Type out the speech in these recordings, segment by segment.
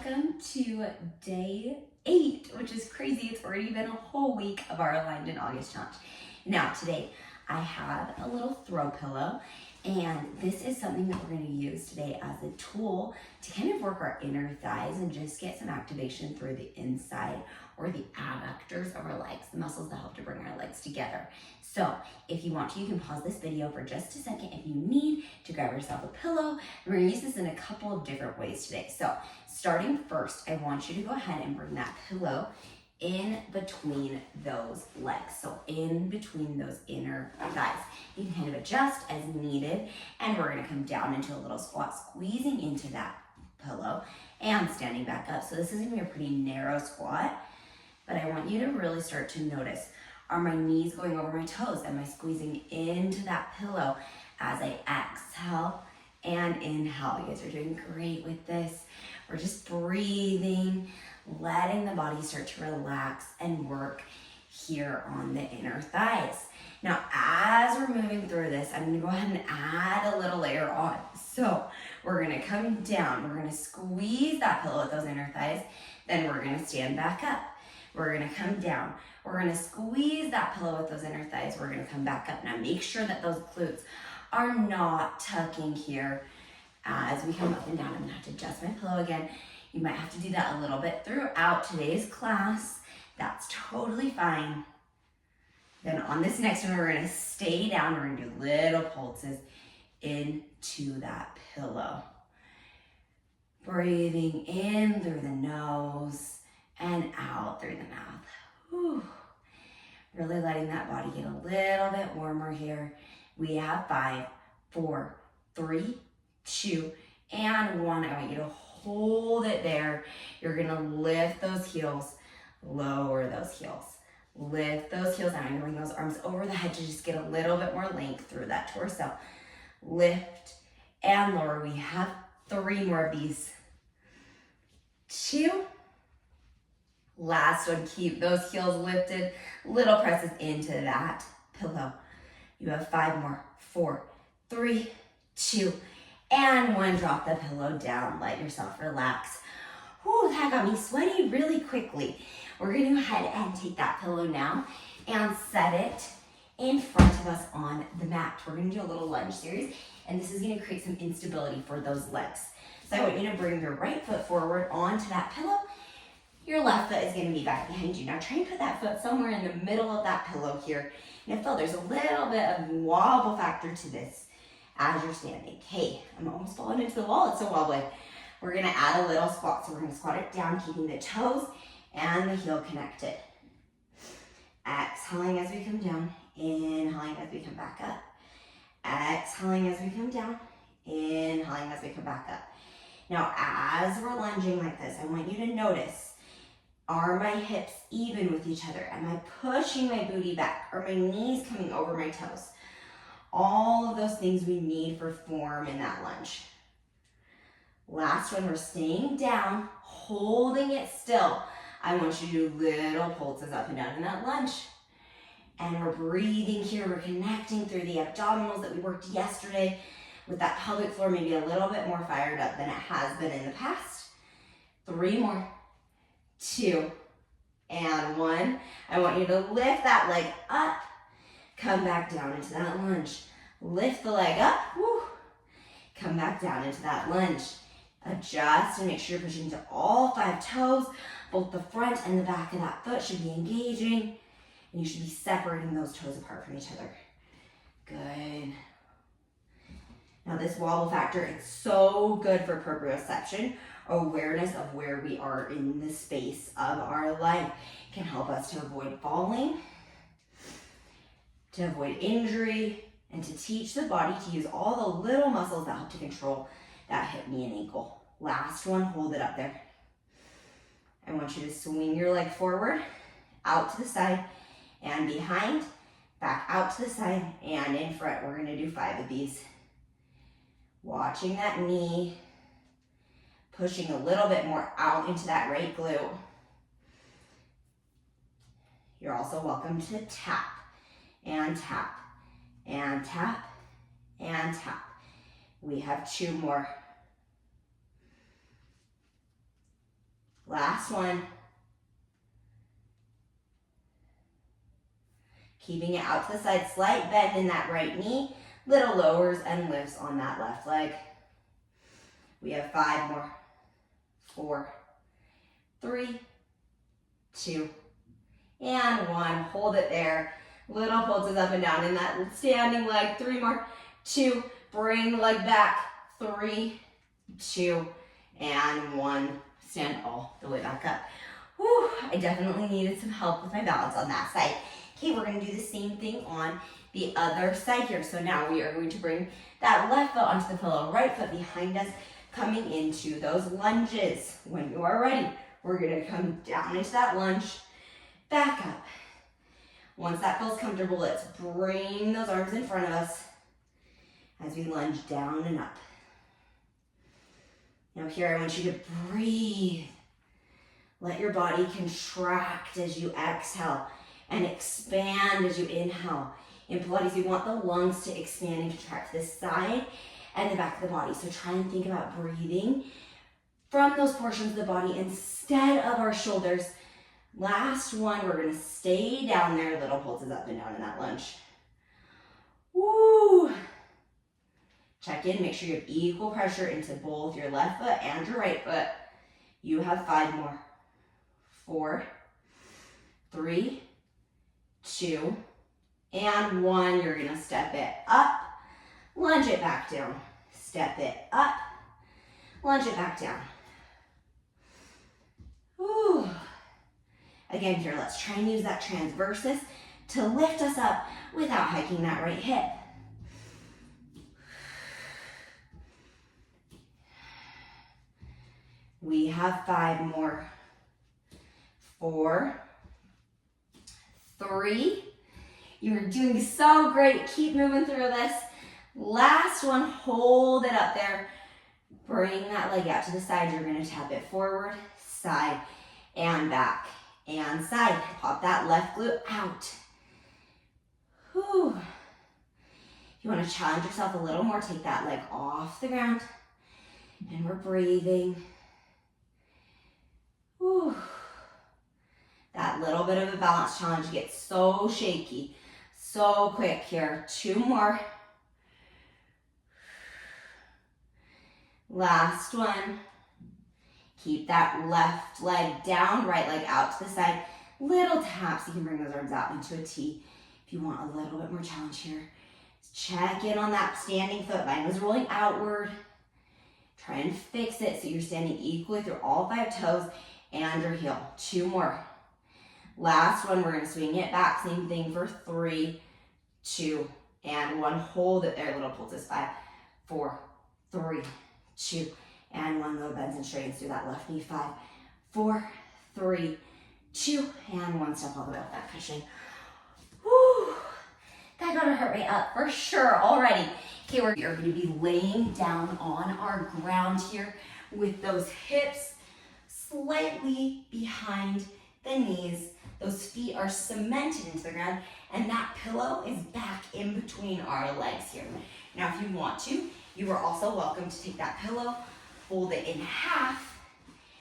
welcome to day 8, which is crazy. It's already been a whole week of our Aligned in August challenge. Now today I have a little throw pillow, and this is something that we're going to use today as a tool to kind of work our inner thighs and just get some activation through the inside or the adductors of our legs, the muscles that help to bring our legs together. So if you want to, you can pause this video for just a second if you need to grab yourself a pillow. We're going to use this in a couple of different ways today. So starting first, I want you to go ahead and bring that pillow in between those legs, so in between those inner thighs. You can kind of adjust as needed, and we're gonna come down into a little squat, squeezing into that pillow and standing back up. So this is gonna be a pretty narrow squat, but I want you to really start to notice, are my knees going over my toes? Am I squeezing into that pillow as I exhale and inhale? You guys are doing great with this. We're just breathing, letting the body start to relax and work here on the inner thighs. Now, as we're moving through this, I'm gonna go ahead and add a little layer on. So we're gonna come down, we're gonna squeeze that pillow with those inner thighs, then we're gonna stand back up. We're gonna come down, we're gonna squeeze that pillow with those inner thighs, we're gonna come back up. Now make sure that those glutes are not tucking here. As we come up and down, I'm gonna have to adjust my pillow again. You might have to do that a little bit throughout today's class. That's totally fine. Then on this next one, we're gonna stay down. We're gonna do little pulses into that pillow. Breathing in through the nose and out through the mouth. Whew. Really letting that body get a little bit warmer here. We have 5, 4, 3, 2, and 1. I want you to hold it there. You're gonna lift those heels, lower those heels. Lift those heels down. I'm gonna bring those arms over the head to just get a little bit more length through that torso. Lift and lower. We have 3 more of these. 2. Last one, keep those heels lifted. Little presses into that pillow. You have 5 more. 4, 3, 2, and 1. Drop the pillow down. Let yourself relax. Whew, that got me sweaty really quickly. We're gonna go ahead and take that pillow now and set it in front of us on the mat. We're gonna do a little lunge series, and this is gonna create some instability for those legs. So I want you to bring your right foot forward onto that pillow. Your left foot is gonna be back behind you. Now try and put that foot somewhere in the middle of that pillow here. And I feel there's a little bit of wobble factor to this as you're standing. Hey, I'm almost falling into the wall, it's so wobbly. We're gonna add a little squat, so we're gonna squat it down, keeping the toes and the heel connected. Exhaling as we come down, inhaling as we come back up. Exhaling as we come down, inhaling as we come back up. Now, as we're lunging like this, I want you to notice, are my hips even with each other? Am I pushing my booty back? Are my knees coming over my toes? All of those things we need for form in that lunge. Last one, we're staying down, holding it still. I want you to do little pulses up and down in that lunge. And we're breathing here, we're connecting through the abdominals that we worked yesterday with that pelvic floor maybe a little bit more fired up than it has been in the past. 3 more, 2, and 1. I want you to lift that leg up, come back down into that lunge. Lift the leg up, woo. Come back down into that lunge. Adjust and make sure you're pushing into all 5 toes. Both the front and the back of that foot should be engaging, and you should be separating those toes apart from each other. Good. Now this wobble factor, it's so good for proprioception, awareness of where we are in the space of our life. It can help us to avoid falling, to avoid injury, and to teach the body to use all the little muscles that help to control that hip, knee, and ankle. Last one, hold it up there. I want you to swing your leg forward, out to the side, and behind, back out to the side, and in front. We're gonna do 5 of these. Watching that knee, pushing a little bit more out into that right glute. You're also welcome to tap, and tap, and tap, and tap. We have 2 more. Last one. Keeping it out to the side, slight bend in that right knee, little lowers and lifts on that left leg. We have 5 more. 4, 3, 2, and 1. Hold it there. Little pulses up and down in that standing leg. 3 more. 2. Bring the leg back. 3, 2, and 1. Stand all the way back up. Whew, I definitely needed some help with my balance on that side. Okay, we're going to do the same thing on the other side here. So now we are going to bring that left foot onto the pillow, right foot behind us, coming into those lunges. When you are ready, we're going to come down into that lunge, back up. Once that feels comfortable, let's bring those arms in front of us as we lunge down and up. Now here I want you to breathe. Let your body contract as you exhale and expand as you inhale. In Pilates, we want the lungs to expand and contract to the side and the back of the body. So try and think about breathing from those portions of the body instead of our shoulders. Last one, we're gonna stay down there, little pulses up and down in that lunge. Woo! Check in, make sure you have equal pressure into both your left foot and your right foot. You have 5 more. 4, 3, 2, and 1. You're gonna step it up, lunge it back down. Step it up, lunge it back down. Whew. Again here, let's try and use that transversus to lift us up without hiking that right hip. We have 5 more. 4, 3. You're doing so great. Keep moving through this. Last one, hold it up there. Bring that leg out to the side. You're going to tap it forward, side, and back, and side. Pop that left glute out. Whew. If you want to challenge yourself a little more, take that leg off the ground. And we're breathing. Whew. That little bit of a balance challenge gets so shaky, so quick here. 2 more. Last one. Keep that left leg down, right leg out to the side. Little taps, you can bring those arms out into a T. If you want a little bit more challenge here, check in on that standing foot. Mine was rolling outward. Try and fix it so you're standing equally through all 5 toes and your heel. 2 more. Last one, we're going to swing it back. Same thing for 3, 2, and 1. Hold it there, little pulses. 5, 4, 3, 2, and 1. Little bends and straightens through that left knee. 5, 4, 3, 2, and 1. Step all the way up that cushion. Whew. That got our heart rate up for sure already. Okay, we're going to be laying down on our ground here with those hips slightly behind the knees. Those feet are cemented into the ground, and that pillow is back in between our legs here. Now, if you want to, you are also welcome to take that pillow, fold it in half,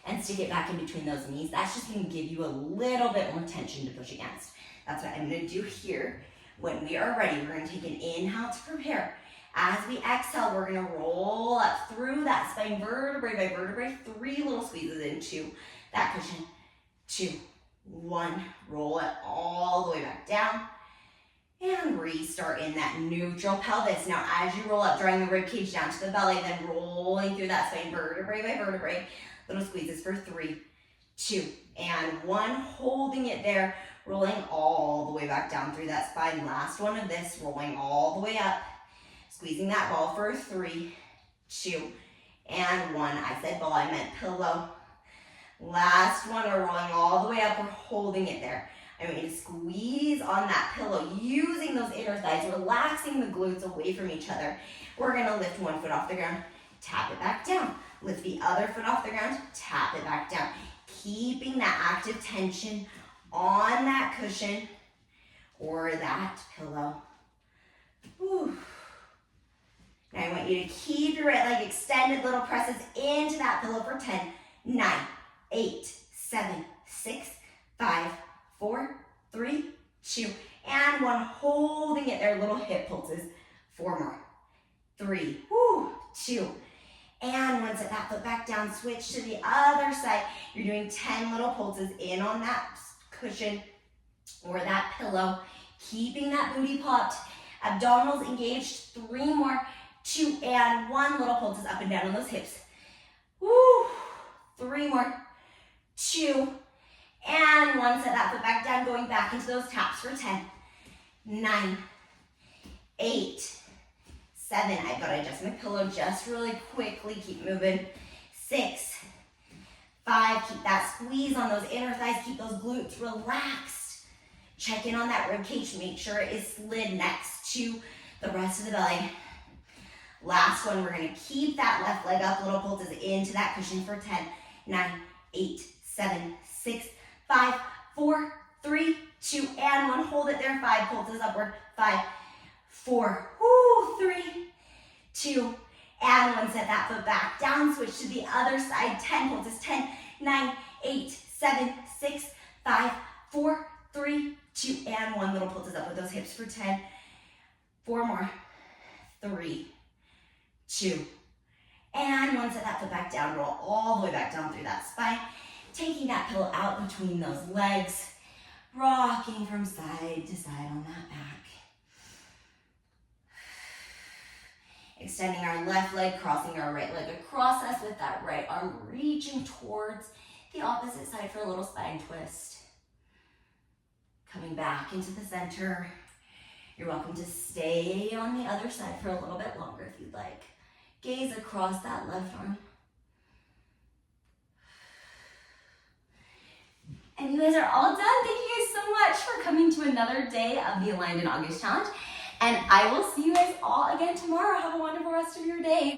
and stick it back in between those knees. That's just going to give you a little bit more tension to push against. That's what I'm going to do here. When we are ready, we're going to take an inhale to prepare. As we exhale, we're going to roll up through that spine vertebrae by vertebrae. 3 little squeezes into that cushion. 2, 1. Roll it all the way back down. And restart in that neutral pelvis. Now, as you roll up, drawing the rib cage down to the belly, then rolling through that spine vertebrae by vertebrae. Little squeezes for 3, 2, and 1. Holding it there. Rolling all the way back down through that spine. Last one of this, rolling all the way up. Squeezing that ball for 3, 2, and 1. I said ball, I meant pillow. Last one, we're rolling all the way up. We're holding it there. I want you to squeeze on that pillow, using those inner thighs, relaxing the glutes away from each other. We're going to lift 1 foot off the ground, tap it back down. Lift the other foot off the ground, tap it back down. Keeping that active tension on that cushion or that pillow. Whew. Now I want you to keep your right leg extended, little presses into that pillow for 10, 9, 8, 7, 6, 5, 4, 3, 2, and 1. Holding it there, little hip pulses. 4 more. 3, 2, and 1. Set that foot back down. Switch to the other side. You're doing 10 little pulses in on that cushion or that pillow. Keeping that booty popped. Abdominals engaged. 3 more. 2 and 1. Little pulses up and down on those hips. Woo. 3 more. 2 and 1. Set that foot back down. Going back into those taps for 10. 9, 8, 7. I've got to adjust my pillow just really quickly. Keep moving. 6, 5. Keep that squeeze on those inner thighs. Keep those glutes relaxed. Check in on that rib cage. Make sure it is slid next to the rest of the belly. Last one. We're going to keep that left leg up. Little pulses into that cushion for 10, 9, 8, 7, 6, 5, 4, 3, 2, and 1. Hold it there. 5 pulses upward. 5, 4, 3, 2, and 1. Set that foot back down. Switch to the other side. 10 pulses. 10, 9, 8, 7, 6, 5, 4, 3, 2, and 1. Little pulses up with those hips for 10. 4 more. 3, 2, and 1. Set that foot back down. Roll all the way back down through that spine. Taking that pillow out between those legs. Rocking from side to side on that back. Extending our left leg, crossing our right leg across us with that right arm reaching towards the opposite side for a little spine twist. Coming back into the center. You're welcome to stay on the other side for a little bit longer if you'd like. Gaze across that left arm. And you guys are all done. Thank you guys so much for coming to another day of the Aligned in August Challenge. And I will see you guys all again tomorrow. Have a wonderful rest of your day.